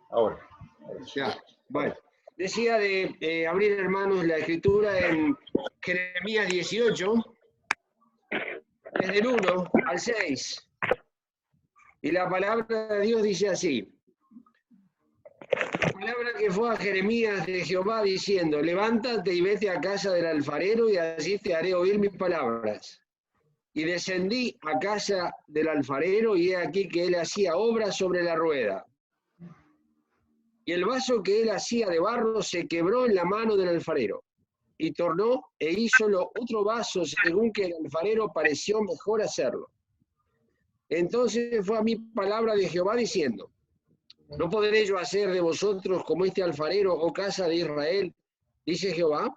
Ahora. Ya, bueno. Decía de abrir, hermanos, la escritura en Jeremías 18, desde el 1 al 6. Y la palabra de Dios dice así. La palabra que fue a Jeremías de Jehová diciendo, levántate y vete a casa del alfarero y allí te haré oír mis palabras. Y descendí a casa del alfarero y he aquí que él hacía obra sobre la rueda. Y el vaso que él hacía de barro se quebró en la mano del alfarero. Y tornó e hízolo otro vaso según que el alfarero pareció mejor hacerlo. Entonces fue a mí palabra de Jehová diciendo, ¿no podré yo hacer de vosotros como este alfarero, oh casa de Israel? Dice Jehová.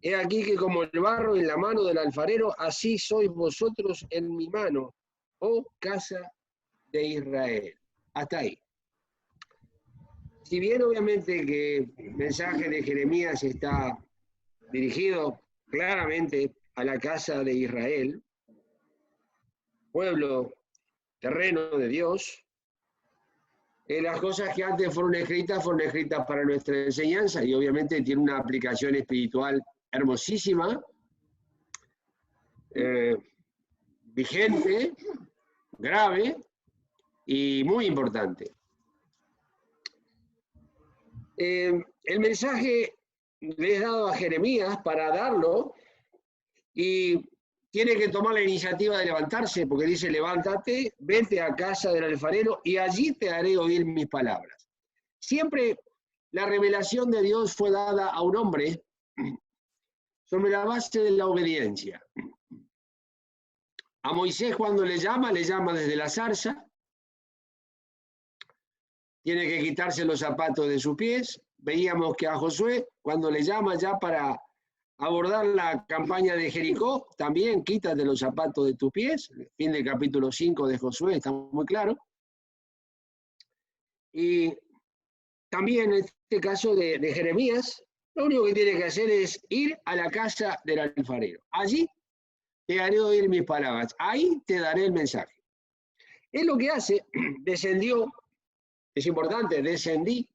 He aquí que como el barro en la mano del alfarero, así sois vosotros en mi mano, oh casa de Israel. Hasta ahí. Si bien obviamente que el mensaje de Jeremías está dirigido claramente a la casa de Israel, pueblo terreno de Dios, las cosas que antes fueron escritas para nuestra enseñanza y obviamente tiene una aplicación espiritual hermosísima, vigente, grave y muy importante. El mensaje le he dado a Jeremías para darlo y tiene que tomar la iniciativa de levantarse porque dice, levántate, vete a casa del alfarero y allí te haré oír mis palabras. Siempre la revelación de Dios fue dada a un hombre sobre la base de la obediencia. A Moisés cuando le llama desde la zarza, tiene que quitarse los zapatos de sus pies. Veíamos que a Josué, cuando le llama ya para abordar la campaña de Jericó, también quítate los zapatos de tus pies. Fin del capítulo 5 de Josué, está muy claro. Y también en este caso de Jeremías, lo único que tiene que hacer es ir a la casa del alfarero. Allí te haré oír mis palabras. Ahí te daré el mensaje. Es lo que hace, descendió. Es importante, descendí.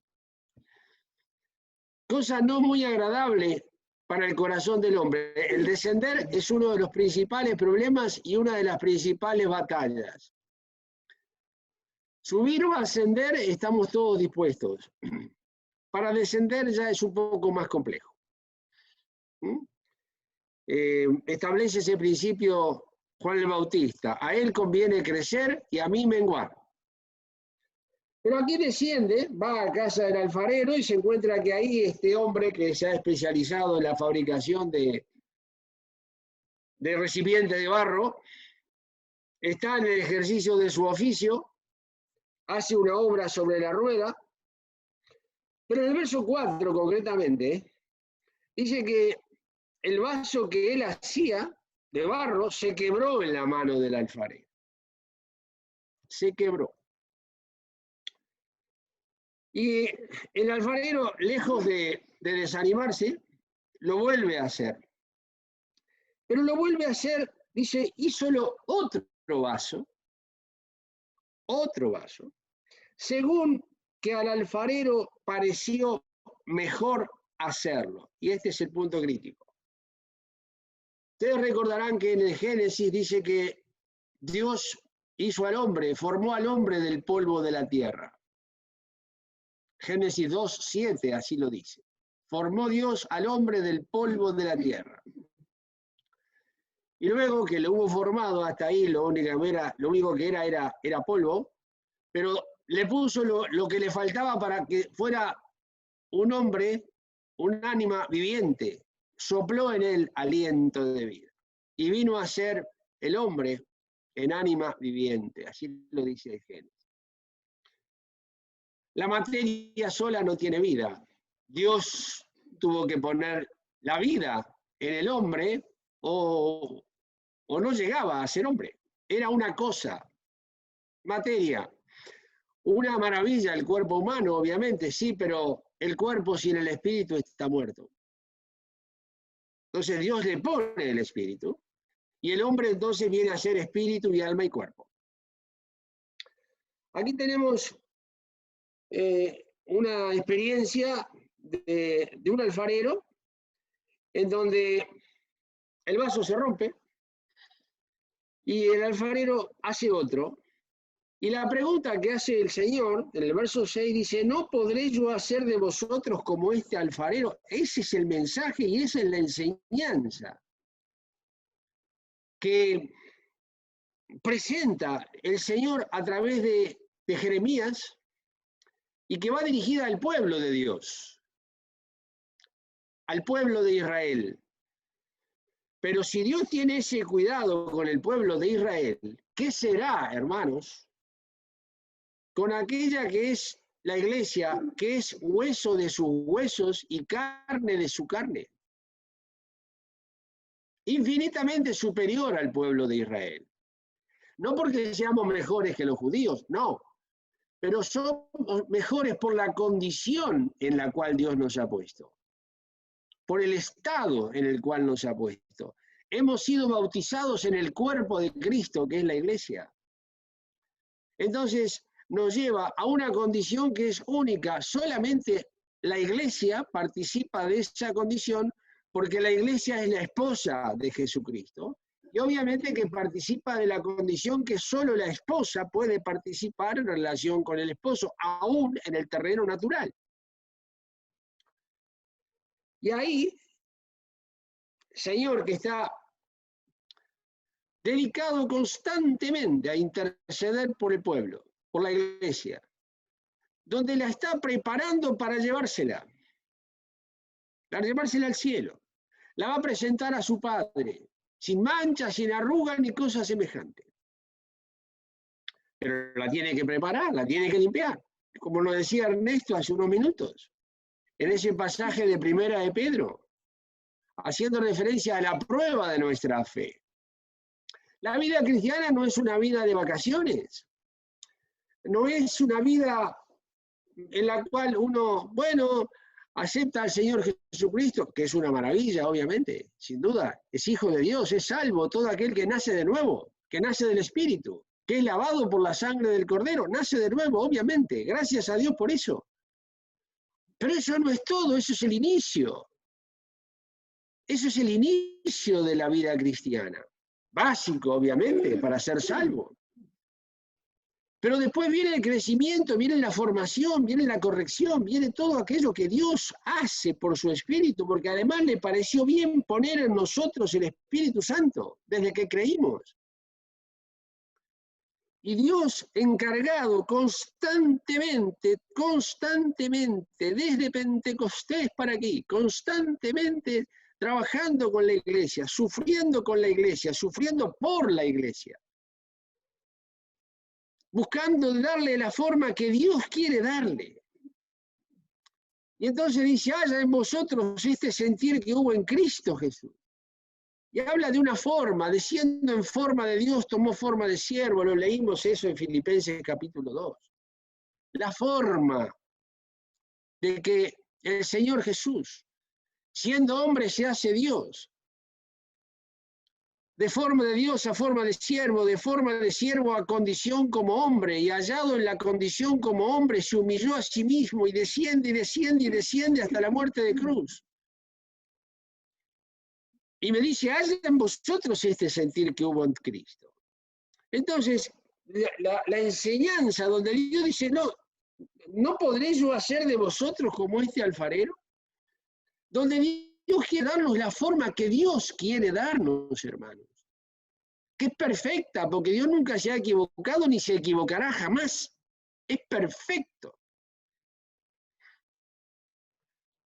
Cosa no muy agradable para el corazón del hombre. El descender es uno de los principales problemas y una de las principales batallas. Subir o ascender estamos todos dispuestos. Para descender ya es un poco más complejo. Establece ese principio Juan el Bautista. A él conviene crecer y a mí menguar. Pero aquí desciende, va a casa del alfarero y se encuentra que ahí este hombre que se ha especializado en la fabricación de recipientes de barro, está en el ejercicio de su oficio, hace una obra sobre la rueda, pero en el verso 4 concretamente, dice que el vaso que él hacía de barro se quebró en la mano del alfarero. Se quebró. Y el alfarero, lejos de desanimarse, lo vuelve a hacer. Pero lo vuelve a hacer, dice, hízolo otro vaso, según que al alfarero pareció mejor hacerlo. Y este es el punto crítico. Ustedes recordarán que en el Génesis dice que Dios hizo al hombre, formó al hombre del polvo de la tierra. Génesis 2:7 así lo dice. Formó Dios al hombre del polvo de la tierra. Y luego que lo hubo formado, hasta ahí lo único que era polvo, pero le puso lo que le faltaba para que fuera un hombre, un ánima viviente. Sopló en él aliento de vida. Y vino a ser el hombre en ánima viviente. Así lo dice el Génesis. La materia sola no tiene vida. Dios tuvo que poner la vida en el hombre o no llegaba a ser hombre. Era una cosa, materia. Una maravilla el cuerpo humano, obviamente, sí, pero el cuerpo sin el espíritu está muerto. Entonces Dios le pone el espíritu y el hombre entonces viene a ser espíritu y alma y cuerpo. Aquí tenemos una experiencia de un alfarero en donde el vaso se rompe y el alfarero hace otro. Y la pregunta que hace el Señor en el verso 6 dice, ¿no podré yo hacer de vosotros como este alfarero? Ese es el mensaje y esa es la enseñanza que presenta el Señor a través de Jeremías y que va dirigida al pueblo de Dios, al pueblo de Israel. Pero si Dios tiene ese cuidado con el pueblo de Israel, ¿qué será, hermanos, con aquella que es la iglesia, que es hueso de sus huesos y carne de su carne? Infinitamente superior al pueblo de Israel. No porque seamos mejores que los judíos, no, pero somos mejores por la condición en la cual Dios nos ha puesto, por el estado en el cual nos ha puesto. Hemos sido bautizados en el cuerpo de Cristo, que es la iglesia. Entonces, nos lleva a una condición que es única. Solamente la iglesia participa de esa condición porque la iglesia es la esposa de Jesucristo. Y obviamente que participa de la condición que solo la esposa puede participar en relación con el esposo, aún en el terreno natural. Y ahí, Señor, que está dedicado constantemente a interceder por el pueblo, por la iglesia, donde la está preparando para llevársela al cielo. La va a presentar a su Padre, sin mancha, sin arruga, ni cosa semejante. Pero la tiene que preparar, la tiene que limpiar, como nos decía Ernesto hace unos minutos, en ese pasaje de Primera de Pedro, haciendo referencia a la prueba de nuestra fe. La vida cristiana no es una vida de vacaciones, no es una vida en la cual uno, bueno, acepta al Señor Jesucristo, que es una maravilla, obviamente, sin duda, es hijo de Dios, es salvo todo aquel que nace de nuevo, que nace del Espíritu, que es lavado por la sangre del Cordero, nace de nuevo, obviamente, gracias a Dios por eso. Pero eso no es todo, eso es el inicio. Eso es el inicio de la vida cristiana. Básico, obviamente, para ser salvo. Pero después viene el crecimiento, viene la formación, viene la corrección, viene todo aquello que Dios hace por su Espíritu, porque además le pareció bien poner en nosotros el Espíritu Santo, desde que creímos. Y Dios encargado constantemente, desde Pentecostés para aquí, constantemente trabajando con la iglesia, sufriendo con la iglesia, sufriendo por la iglesia, buscando darle la forma que Dios quiere darle. Y entonces dice, haya en vosotros este sentir que hubo en Cristo Jesús. Y habla de una forma, de siendo en forma de Dios, tomó forma de siervo, lo leímos eso en Filipenses capítulo 2. La forma de que el Señor Jesús, siendo hombre, se hace Dios. De forma de Dios a forma de siervo a condición como hombre, y hallado en la condición como hombre, se humilló a sí mismo y desciende y desciende y desciende hasta la muerte de cruz. Y me dice, haya en vosotros este sentir que hubo en Cristo. Entonces, la enseñanza donde Dios dice, no podré yo hacer de vosotros como este alfarero, donde Dios quiere darnos la forma que Dios quiere darnos, hermanos, que es perfecta, porque Dios nunca se ha equivocado ni se equivocará jamás. Es perfecto.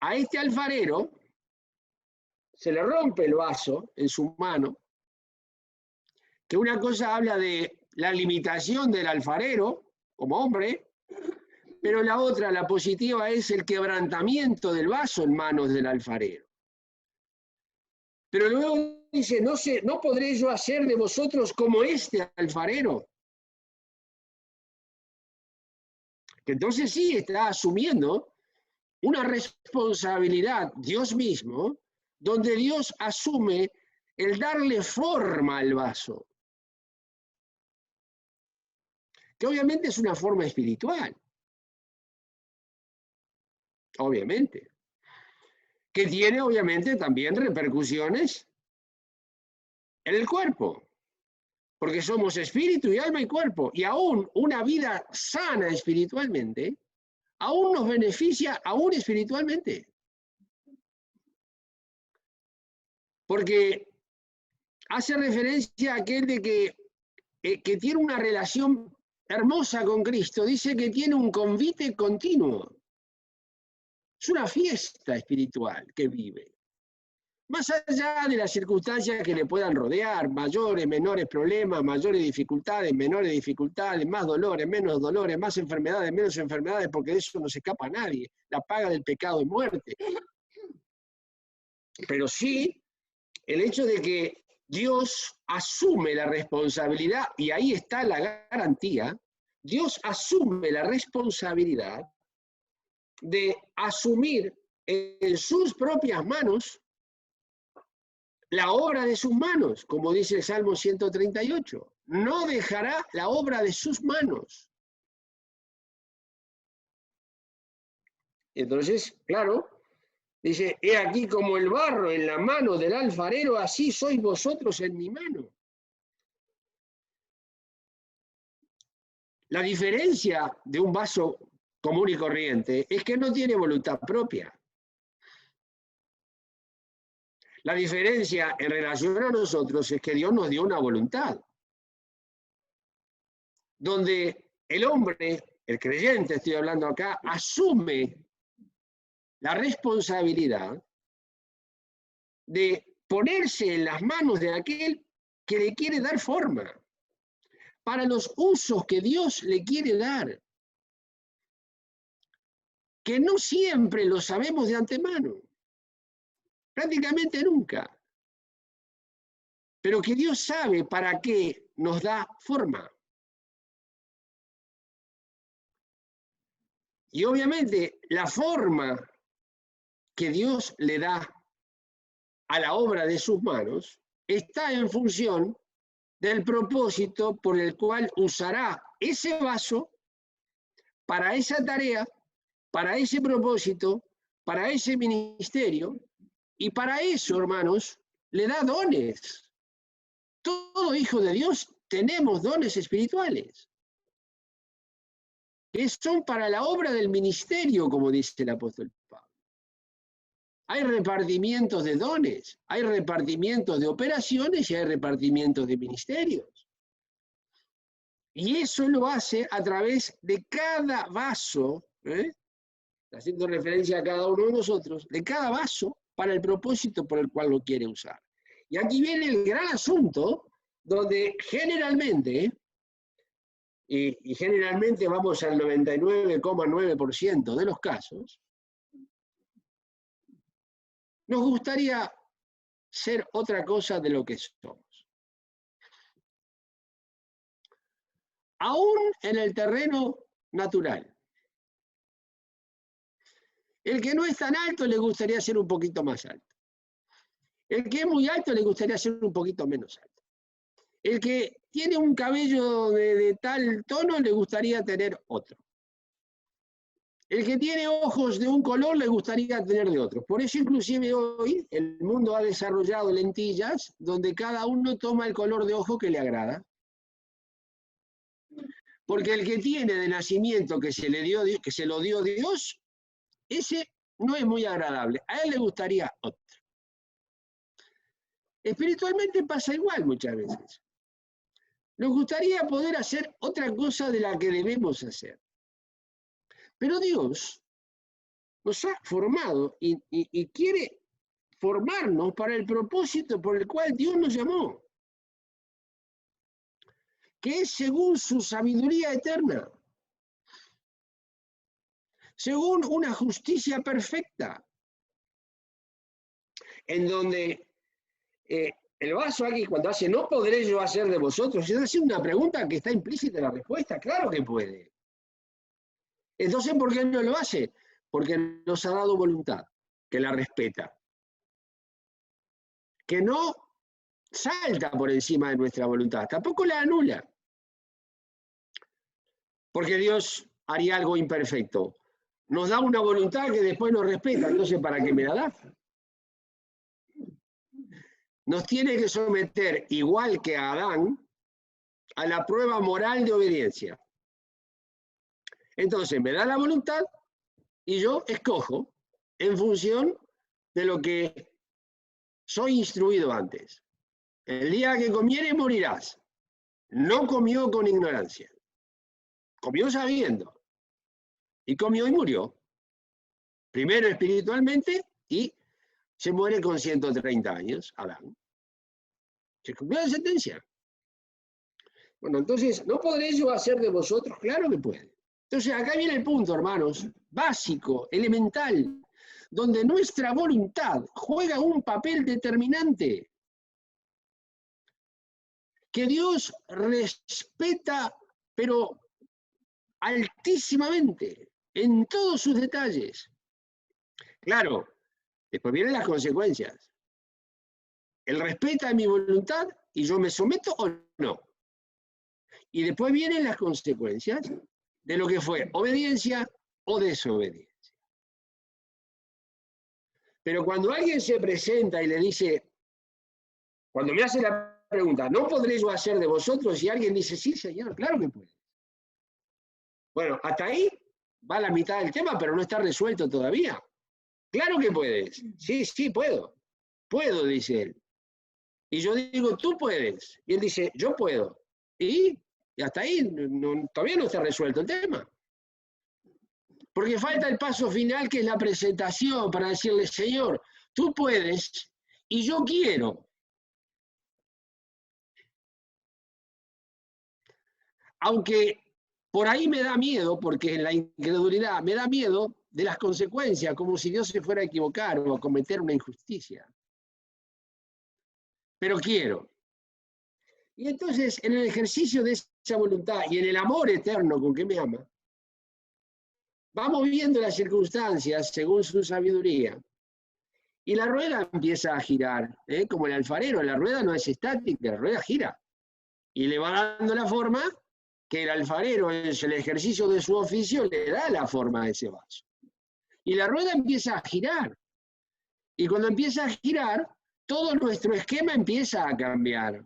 A este alfarero se le rompe el vaso en su mano, que una cosa habla de la limitación del alfarero como hombre, pero la otra, la positiva, es el quebrantamiento del vaso en manos del alfarero. Pero luego dice, no podré yo hacer de vosotros como este alfarero. Que entonces sí está asumiendo una responsabilidad, Dios mismo, donde Dios asume el darle forma al vaso. Que obviamente es una forma espiritual. obviamente. Que tiene obviamente también repercusiones en el cuerpo, porque somos espíritu y alma y cuerpo, y aún una vida sana espiritualmente, aún nos beneficia, aún espiritualmente. Porque hace referencia a aquel de que tiene una relación hermosa con Cristo, dice que tiene un convite continuo. Es una fiesta espiritual que vive. Más allá de las circunstancias que le puedan rodear, mayores, menores problemas, mayores dificultades, menores dificultades, más dolores, menos dolores, más enfermedades, menos enfermedades, porque de eso no se escapa nadie. La paga del pecado es muerte. Pero sí, el hecho de que Dios asume la responsabilidad, y ahí está la garantía, Dios asume la responsabilidad de asumir en sus propias manos la obra de sus manos, como dice el Salmo 138. No dejará la obra de sus manos. Entonces, claro, dice, he aquí como el barro en la mano del alfarero, así sois vosotros en mi mano. La diferencia de un vaso común y corriente es que no tiene voluntad propia. La diferencia en relación a nosotros es que Dios nos dio una voluntad, donde el hombre, el creyente, estoy hablando acá, asume la responsabilidad de ponerse en las manos de aquel que le quiere dar forma, para los usos que Dios le quiere dar, que no siempre lo sabemos de antemano, prácticamente nunca, pero que Dios sabe para qué nos da forma. Y obviamente la forma que Dios le da a la obra de sus manos está en función del propósito por el cual usará ese vaso para esa tarea, para ese propósito, para ese ministerio, y para eso, hermanos, le da dones. Todo hijo de Dios tenemos dones espirituales, que son para la obra del ministerio, como dice el apóstol Pablo. Hay repartimientos de dones, hay repartimientos de operaciones y hay repartimientos de ministerios. Y eso lo hace a través de cada vaso, haciendo referencia a cada uno de nosotros, de cada vaso para el propósito por el cual lo quiere usar. Y aquí viene el gran asunto, donde generalmente, y generalmente vamos al 99,9% de los casos, nos gustaría ser otra cosa de lo que somos. Aún en el terreno natural. El que no es tan alto le gustaría ser un poquito más alto. El que es muy alto le gustaría ser un poquito menos alto. El que tiene un cabello de tal tono le gustaría tener otro. El que tiene ojos de un color le gustaría tener de otro. Por eso inclusive hoy el mundo ha desarrollado lentillas donde cada uno toma el color de ojo que le agrada. Porque el que tiene de nacimiento que se lo dio Dios, ese no es muy agradable. A él le gustaría otro. Espiritualmente pasa igual muchas veces. Nos gustaría poder hacer otra cosa de la que debemos hacer. Pero Dios nos ha formado y quiere formarnos para el propósito por el cual Dios nos llamó, que es según su sabiduría eterna, según una justicia perfecta, en donde el vaso aquí cuando hace no podré yo hacer de vosotros, es decir, una pregunta que está implícita en la respuesta, claro que puede. Entonces, ¿por qué no lo hace? Porque nos ha dado voluntad, que la respeta, que no salta por encima de nuestra voluntad, tampoco la anula, porque Dios haría algo imperfecto. nos da una voluntad que después nos respeta, entonces ¿para qué me la da? Nos tiene que someter, igual que a Adán, a la prueba moral de obediencia. Entonces me da la voluntad y yo escojo en función de lo que soy instruido antes. El día que comieres morirás. No comió con ignorancia. Comió sabiendo. Y comió y murió. Primero espiritualmente y se muere con 130 años, Adán. Se cumplió la sentencia. Bueno, entonces, ¿no podré yo hacer de vosotros? Claro que puede. Entonces, acá viene el punto, hermanos, básico, elemental, donde nuestra voluntad juega un papel determinante, que Dios respeta, pero altísimamente, en todos sus detalles. Claro, después vienen las consecuencias. Él respeta mi voluntad y yo me someto o no. Y después vienen las consecuencias de lo que fue obediencia o desobediencia. Pero cuando alguien se presenta y le dice, cuando me hace la pregunta, ¿no podré yo hacer de vosotros? Y alguien dice, sí, Señor, claro que puede. Bueno, hasta ahí va la mitad del tema, pero no está resuelto todavía. Claro que puedes. Sí, sí, puedo. Puedo, dice él. Y yo digo, tú puedes. Y él dice, yo puedo. Y hasta ahí todavía no está resuelto el tema. Porque falta el paso final, que es la presentación, para decirle, Señor, tú puedes y yo quiero. Aunque por ahí me da miedo, porque en la incredulidad me da miedo de las consecuencias, como si Dios se fuera a equivocar o a cometer una injusticia. Pero quiero. Y entonces, en el ejercicio de esa voluntad y en el amor eterno con que me ama, vamos viendo las circunstancias según su sabiduría. Y la rueda empieza a girar, como el alfarero. La rueda no es estática, la rueda gira. Y le va dando la forma que el alfarero, en el ejercicio de su oficio, le da la forma a ese vaso. Y la rueda empieza a girar. Y cuando empieza a girar, todo nuestro esquema empieza a cambiar.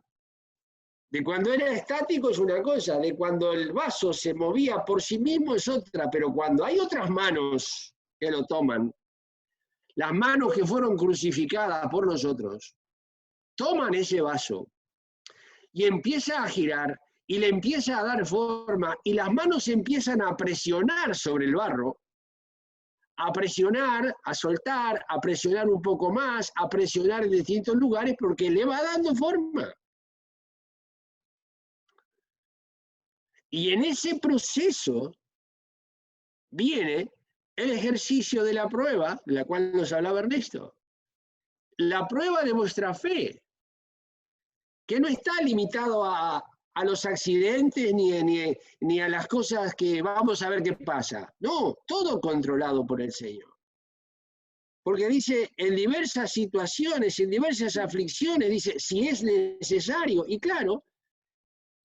De cuando era estático es una cosa, de cuando el vaso se movía por sí mismo es otra, pero cuando hay otras manos que lo toman, las manos que fueron crucificadas por nosotros, toman ese vaso y empieza a girar y le empieza a dar forma y las manos empiezan a presionar sobre el barro, a presionar, a soltar, a presionar un poco más, a presionar en distintos lugares porque le va dando forma. Y en ese proceso viene el ejercicio de la prueba, de la cual nos hablaba Ernesto. La prueba de vuestra fe, que no está limitado a los accidentes ni a las cosas que vamos a ver qué pasa. No, todo controlado por el Señor. Porque dice, en diversas situaciones, en diversas aflicciones, dice, si es necesario. Y claro,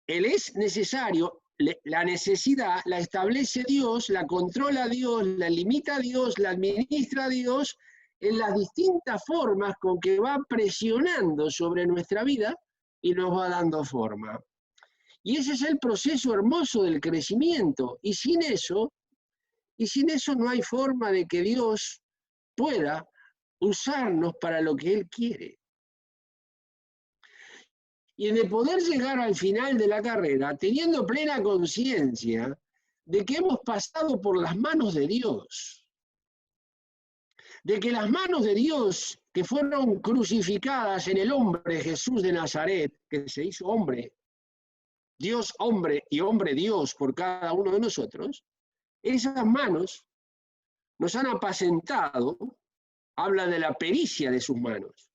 Él es necesario. La necesidad la establece Dios, la controla Dios, la limita Dios, la administra Dios en las distintas formas con que va presionando sobre nuestra vida y nos va dando forma. Y ese es el proceso hermoso del crecimiento. Y sin eso no hay forma de que Dios pueda usarnos para lo que Él quiere. Y de poder llegar al final de la carrera teniendo plena conciencia de que hemos pasado por las manos de Dios. De que las manos de Dios que fueron crucificadas en el hombre Jesús de Nazaret, que se hizo hombre, Dios hombre y hombre Dios por cada uno de nosotros, esas manos nos han apacentado, habla de la pericia de sus manos.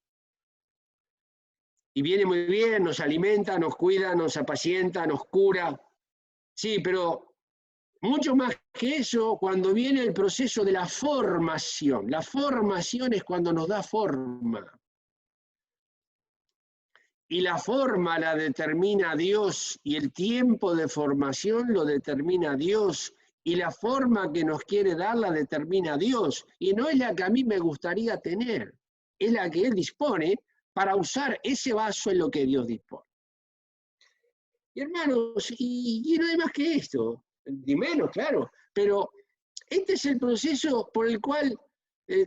Y viene muy bien, nos alimenta, nos cuida, nos apacienta, nos cura. Sí, pero mucho más que eso, cuando viene el proceso de la formación. La formación es cuando nos da forma. Y la forma la determina Dios y el tiempo de formación lo determina Dios y la forma que nos quiere dar la determina Dios, y no es la que a mí me gustaría tener, es la que Él dispone para usar ese vaso en lo que Dios dispone. Y hermanos, y no hay más que esto, ni menos, claro, pero este es el proceso por el cual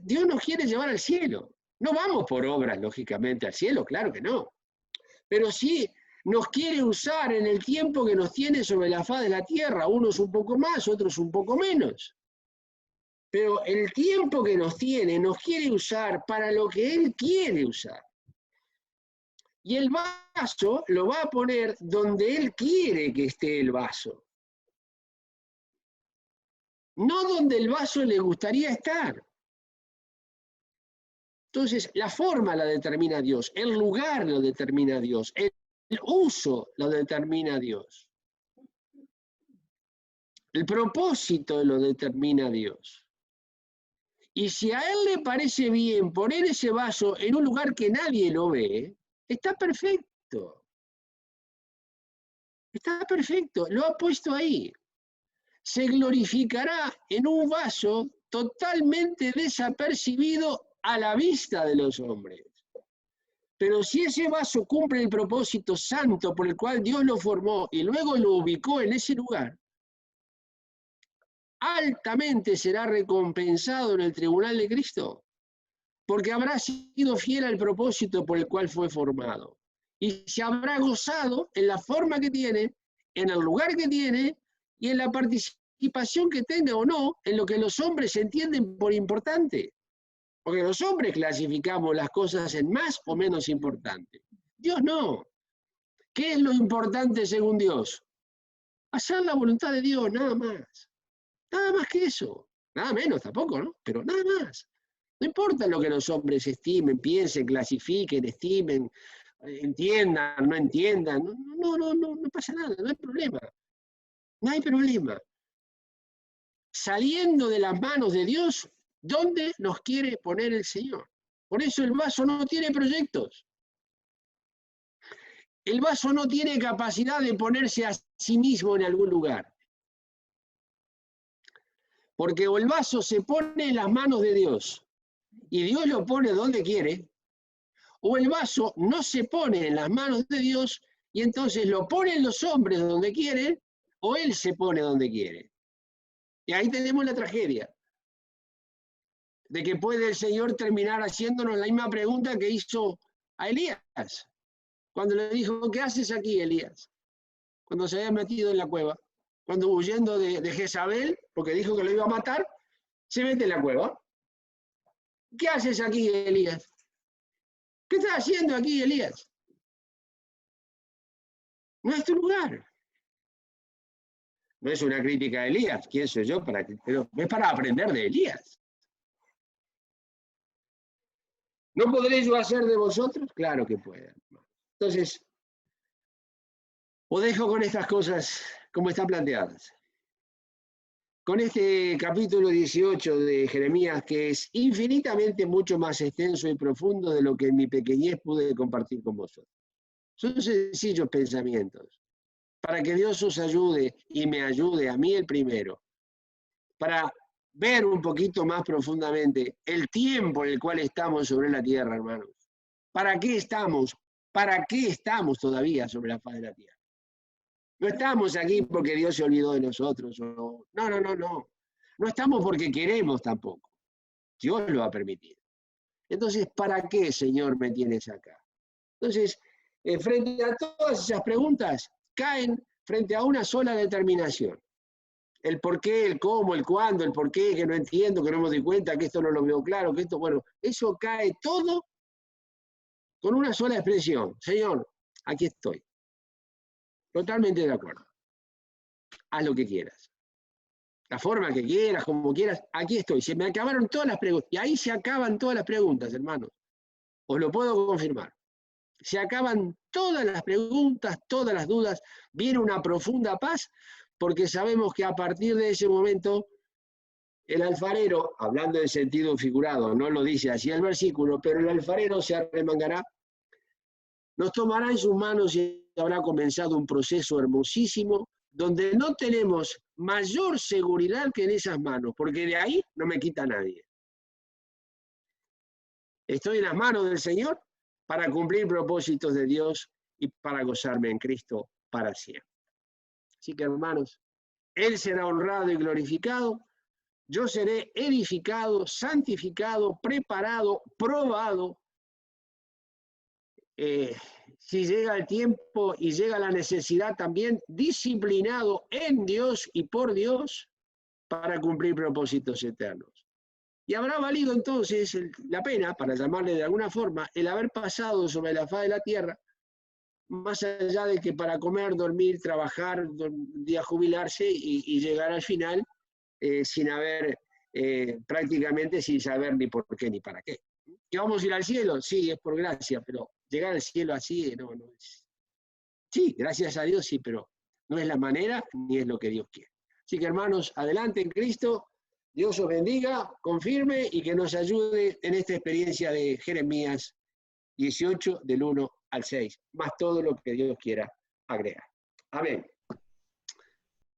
Dios nos quiere llevar al cielo. No vamos por obras, lógicamente, al cielo, claro que no, pero sí nos quiere usar en el tiempo que nos tiene sobre la faz de la tierra, unos un poco más, otros un poco menos. Pero el tiempo que nos tiene nos quiere usar para lo que Él quiere usar. Y el vaso lo va a poner donde Él quiere que esté el vaso. No donde el vaso le gustaría estar. Entonces, la forma la determina Dios, el lugar lo determina Dios, el uso lo determina Dios. El propósito lo determina Dios. Y si a Él le parece bien poner ese vaso en un lugar que nadie lo ve, está perfecto. Está perfecto, lo ha puesto ahí. Se glorificará en un vaso totalmente desapercibido a la vista de los hombres. Pero si ese vaso cumple el propósito santo por el cual Dios lo formó y luego lo ubicó en ese lugar, altamente será recompensado en el tribunal de Cristo, porque habrá sido fiel al propósito por el cual fue formado. Y se habrá gozado en la forma que tiene, en el lugar que tiene y en la participación que tenga o no en lo que los hombres entienden por importante. Porque los hombres clasificamos las cosas en más o menos importante. Dios no. ¿Qué es lo importante según Dios? Hacer la voluntad de Dios, nada más. Nada más que eso. Nada menos tampoco, ¿no? Pero nada más. No importa lo que los hombres estimen, piensen, clasifiquen, estimen, entiendan, no entiendan. No pasa nada, no hay problema. No hay problema. Saliendo de las manos de Dios, ¿dónde nos quiere poner el Señor? Por eso el vaso no tiene proyectos. El vaso no tiene capacidad de ponerse a sí mismo en algún lugar. Porque o el vaso se pone en las manos de Dios y Dios lo pone donde quiere, o el vaso no se pone en las manos de Dios y entonces lo ponen los hombres donde quieren, o Él se pone donde quiere. Y ahí tenemos la tragedia de que puede el Señor terminar haciéndonos la misma pregunta que hizo a Elías, cuando le dijo, ¿qué haces aquí, Elías? Cuando se había metido en la cueva, cuando huyendo de Jezabel, porque dijo que lo iba a matar, se mete en la cueva. ¿Qué haces aquí, Elías? ¿Qué estás haciendo aquí, Elías? No es tu lugar. No es una crítica a Elías, ¿quién soy yo? Pero es para aprender de Elías. ¿No podré yo hacer de vosotros? Claro que puedo. Entonces, os dejo con estas cosas como están planteadas. Con este capítulo 18 de Jeremías, que es infinitamente mucho más extenso y profundo de lo que en mi pequeñez pude compartir con vosotros. Son sencillos pensamientos, para que Dios os ayude y me ayude a mí el primero, para ver un poquito más profundamente el tiempo en el cual estamos sobre la tierra, hermanos. ¿Para qué estamos? ¿Para qué estamos todavía sobre la faz de la tierra? No estamos aquí porque Dios se olvidó de nosotros. No. No estamos porque queremos tampoco. Dios lo ha permitido. Entonces, ¿para qué, Señor, me tienes acá? Entonces, frente a todas esas preguntas, caen frente a una sola determinación. El por qué, el cómo, el cuándo, el por qué, que no entiendo, que no me doy cuenta, que esto no lo veo claro, que esto, bueno, eso cae todo con una sola expresión. Señor, aquí estoy. Totalmente de acuerdo. Haz lo que quieras. La forma que quieras, como quieras, aquí estoy. Se me acabaron todas las preguntas. Y ahí se acaban todas las preguntas, hermanos. Os lo puedo confirmar. Se acaban todas las preguntas, todas las dudas. Viene una profunda paz, porque sabemos que a partir de ese momento, el alfarero, hablando en sentido figurado, no lo dice así el versículo, pero el alfarero se arremangará, nos tomará en sus manos y habrá comenzado un proceso hermosísimo donde no tenemos mayor seguridad que en esas manos, porque de ahí no me quita nadie. Estoy en las manos del Señor para cumplir propósitos de Dios y para gozarme en Cristo para siempre. Así que, hermanos, Él será honrado y glorificado, yo seré edificado, santificado, preparado, probado. Si llega el tiempo y llega la necesidad también, disciplinado en Dios y por Dios para cumplir propósitos eternos. Y habrá valido entonces la pena, para llamarle de alguna forma, el haber pasado sobre la faz de la tierra, más allá de que para comer, dormir, trabajar, un día jubilarse y llegar al final sin haber, prácticamente sin saber ni por qué ni para qué. ¿Que vamos a ir al cielo? Sí, es por gracia, pero llegar al cielo así no es. Sí, gracias a Dios sí, pero no es la manera ni es lo que Dios quiere. Así que, hermanos, adelante en Cristo. Dios os bendiga, confirme y que nos ayude en esta experiencia de Jeremías 18, del 1 al 6, más todo lo que Dios quiera agregar. Amén.